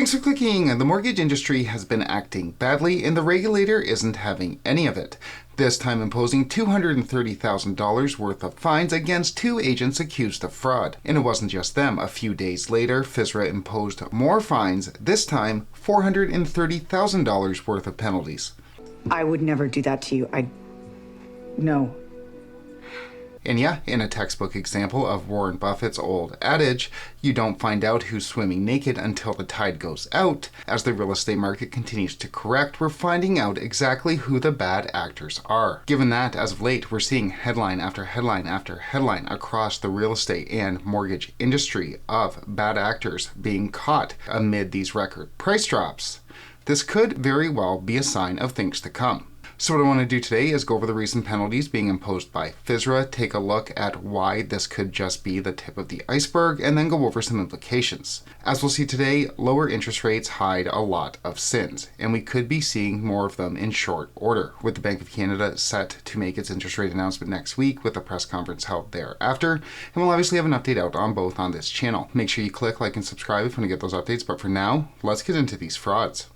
Thanks for clicking. The mortgage industry has been acting badly, and the regulator isn't having any of it. This time imposing $230,000 worth of fines against two agents accused of fraud. And it wasn't just them. A few days later, FSRA imposed more fines, this time $430,000 worth of penalties. I would never do that to you. No. And yeah, in a textbook example of Warren Buffett's old adage, you don't find out who's swimming naked until the tide goes out. As the real estate market continues to correct, we're finding out exactly who the bad actors are. Given that, as of late, we're seeing headline after headline after headline across the real estate and mortgage industry of bad actors being caught amid these record price drops. This could very well be a sign of things to come. So what I want to do today is go over the recent penalties being imposed by FSRA, take a look at why this could just be the tip of the iceberg, and then go over some implications. As we'll see today, lower interest rates hide a lot of sins, and we could be seeing more of them in short order, with the Bank of Canada set to make its interest rate announcement next week with a press conference held thereafter, and we'll obviously have an update out on both on this channel. Make sure you click like and subscribe if you want to get those updates, but for now, let's get into these frauds.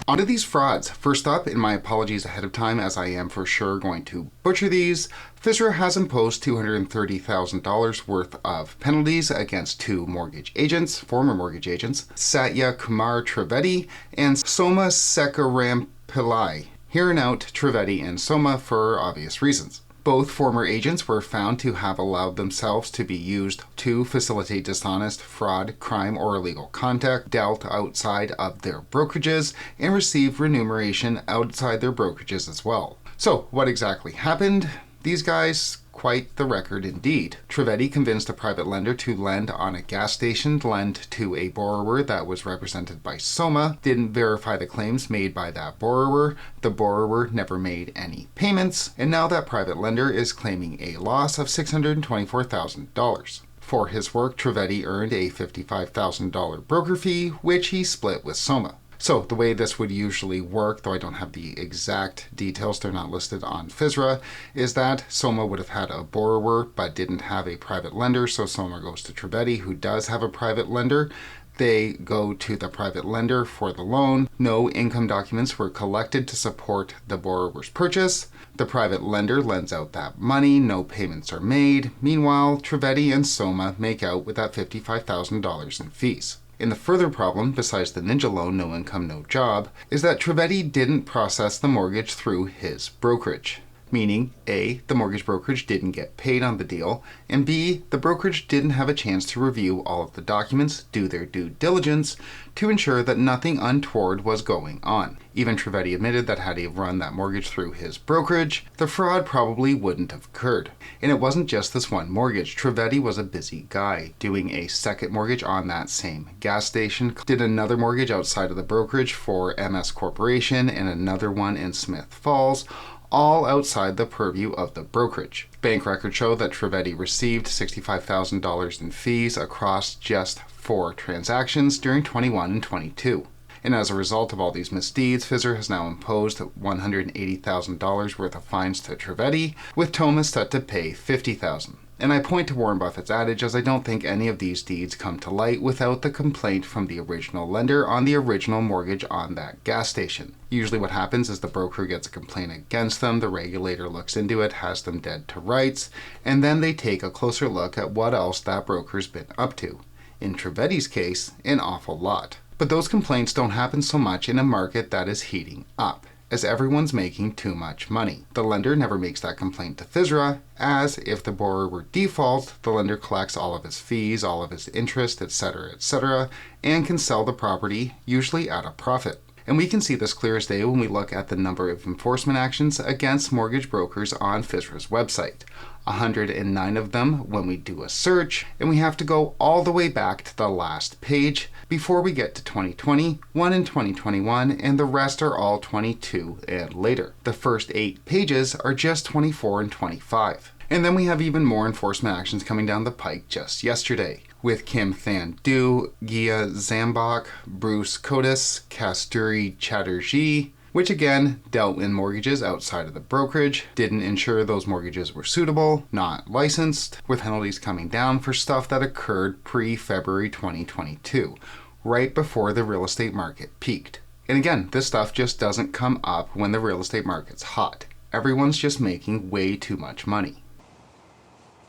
Onto these frauds. First up, and my apologies ahead of time as I am for sure going to butcher these, FSRA has imposed $230,000 worth of penalties against two mortgage agents, former mortgage agents, Satya Kumar Trivedi and Soma Sekarampillai. Hearing out Trivedi and Soma for obvious reasons. Both former agents were found to have allowed themselves to be used to facilitate dishonest, fraud, crime, or illegal conduct dealt outside of their brokerages and receive remuneration outside their brokerages as well. So what exactly happened? These guys, quite the record indeed. Trivedi convinced a private lender to lend on a gas station, lend to a borrower that was represented by Soma, didn't verify the claims made by that borrower, the borrower never made any payments, and now that private lender is claiming a loss of $624,000. For his work, Trivedi earned a $55,000 broker fee, which he split with Soma. So the way this would usually work, though I don't have the exact details, they're not listed on FSRA, is that Soma would have had a borrower but didn't have a private lender, so Soma goes to Trivedi, who does have a private lender. They go to the private lender for the loan. No income documents were collected to support the borrower's purchase. The private lender lends out that money. No payments are made. Meanwhile, Trivedi and Soma make out with that $55,000 in fees. And the further problem, besides the ninja loan, no income, no job, is that Trivedi didn't process the mortgage through his brokerage. Meaning, A, the mortgage brokerage didn't get paid on the deal, and B, the brokerage didn't have a chance to review all of the documents, do their due diligence, to ensure that nothing untoward was going on. Even Trivedi admitted that had he run that mortgage through his brokerage, the fraud probably wouldn't have occurred. And it wasn't just this one mortgage. Trivedi was a busy guy, doing a second mortgage on that same gas station, did another mortgage outside of the brokerage for MS Corporation, and another one in Smith Falls, all outside the purview of the brokerage. Bank records show that Trivedi received $65,000 in fees across just 4 transactions during 21 and 22. And as a result of all these misdeeds, FSRA has now imposed $180,000 worth of fines to Trivedi, with Thomas set to pay $50,000. And I point to Warren Buffett's adage as I don't think any of these deeds come to light without the complaint from the original lender on the original mortgage on that gas station. Usually what happens is the broker gets a complaint against them, the regulator looks into it, has them dead to rights, and then they take a closer look at what else that broker's been up to. In Trivedi's case, an awful lot. But those complaints don't happen so much in a market that is heating up, as everyone's making too much money. The lender never makes that complaint to FSRA, as if the borrower defaults, the lender collects all of his fees, all of his interest, etc., and can sell the property, usually at a profit. And we can see this clear as day when we look at the number of enforcement actions against mortgage brokers on FSRA's website. 109 of them when we do a search, and we have to go all the way back to the last page before we get to 2020, one in 2021, and the rest are all 22 and later. The first 8 pages are just 24 and 25. And then we have even more enforcement actions coming down the pike just yesterday, with Kim Than-Du, Gia Zambak, Bruce Kotis, Kasturi Chatterjee, which again dealt in mortgages outside of the brokerage, didn't ensure those mortgages were suitable, not licensed, with penalties coming down for stuff that occurred pre-February 2022, right before the real estate market peaked. And again, this stuff just doesn't come up when the real estate market's hot. Everyone's just making way too much money.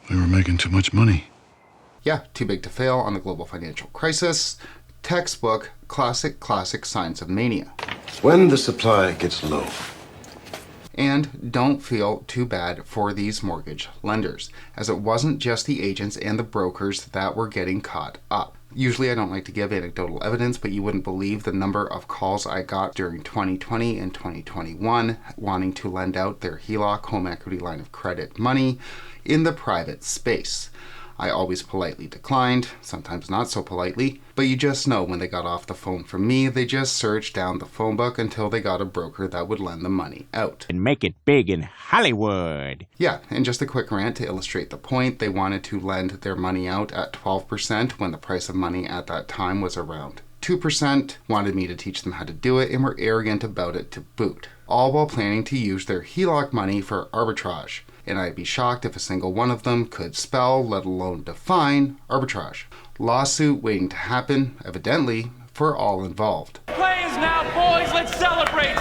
We were making too much money. Yeah, too big to fail on the global financial crisis. Textbook, classic signs of mania. When the supply gets low. And don't feel too bad for these mortgage lenders, as it wasn't just the agents and the brokers that were getting caught up. Usually I don't like to give anecdotal evidence, but you wouldn't believe the number of calls I got during 2020 and 2021 wanting to lend out their HELOC, home equity line of credit money, in the private space. I always politely declined, sometimes not so politely, but you just know when they got off the phone from me, they just searched down the phone book until they got a broker that would lend the money out. And make it big in Hollywood. Yeah, and just a quick rant to illustrate the point, they wanted to lend their money out at 12% when the price of money at that time was around 2%, wanted me to teach them how to do it, and were arrogant about it to boot, all while planning to use their HELOC money for arbitrage. And I'd be shocked if a single one of them could spell, let alone define, arbitrage. Lawsuit waiting to happen, evidently, for all involved. Plays now, boys, let's celebrate!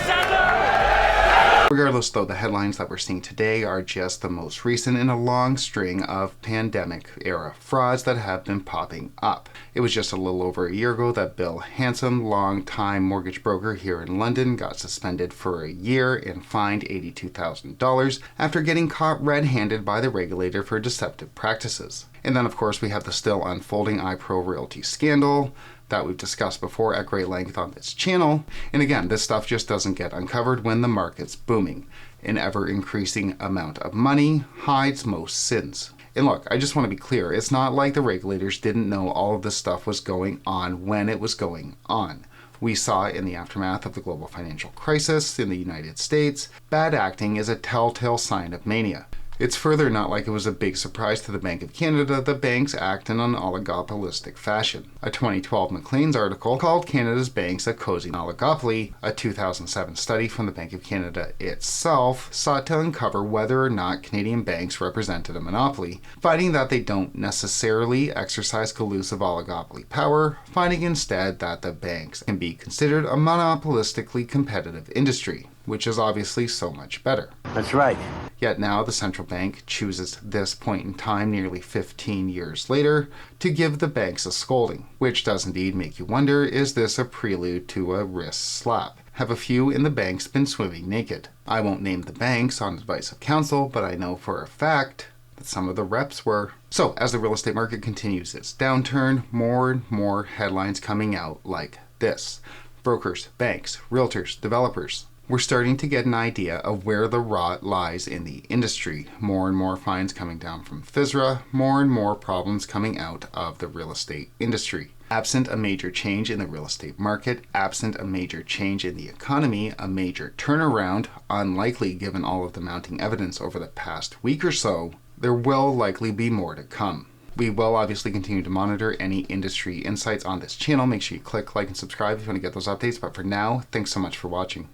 Regardless, though, the headlines that we're seeing today are just the most recent in a long string of pandemic-era frauds that have been popping up. It was just a little over a year ago that Bill Handsome, long-time mortgage broker here in London, got suspended for a year and fined $82,000 after getting caught red-handed by the regulator for deceptive practices. And then, of course, we have the still unfolding iPro realty scandal that we've discussed before at great length on this channel. And again, this stuff just doesn't get uncovered when the market's booming. An ever-increasing amount of money hides most sins. And look, I just want to be clear, it's not like the regulators didn't know all of this stuff was going on when it was going on. We saw in the aftermath of the global financial crisis in the United States, bad acting is a telltale sign of mania. It's further not like it was a big surprise to the Bank of Canada that banks act in an oligopolistic fashion. A 2012 Maclean's article called Canada's Banks a Cozy Oligopoly, a 2007 study from the Bank of Canada itself, sought to uncover whether or not Canadian banks represented a monopoly, finding that they don't necessarily exercise collusive oligopoly power, finding instead that the banks can be considered a monopolistically competitive industry, which is obviously so much better. That's right. Yet now the central bank chooses this point in time, nearly 15 years later, to give the banks a scolding, which does indeed make you wonder, is this a prelude to a wrist slap? Have a few in the banks been swimming naked? I won't name the banks on advice of counsel, but I know for a fact that some of the reps were. So as the real estate market continues its downturn, more and more headlines coming out like this. Brokers, banks, realtors, developers. We're starting to get an idea of where the rot lies in the industry. More and more fines coming down from FSRA, more and more problems coming out of the real estate industry. Absent a major change in the real estate market, absent a major change in the economy, a major turnaround, unlikely given all of the mounting evidence over the past week or so, there will likely be more to come. We will obviously continue to monitor any industry insights on this channel. Make sure you click like and subscribe if you want to get those updates. But for now, thanks so much for watching.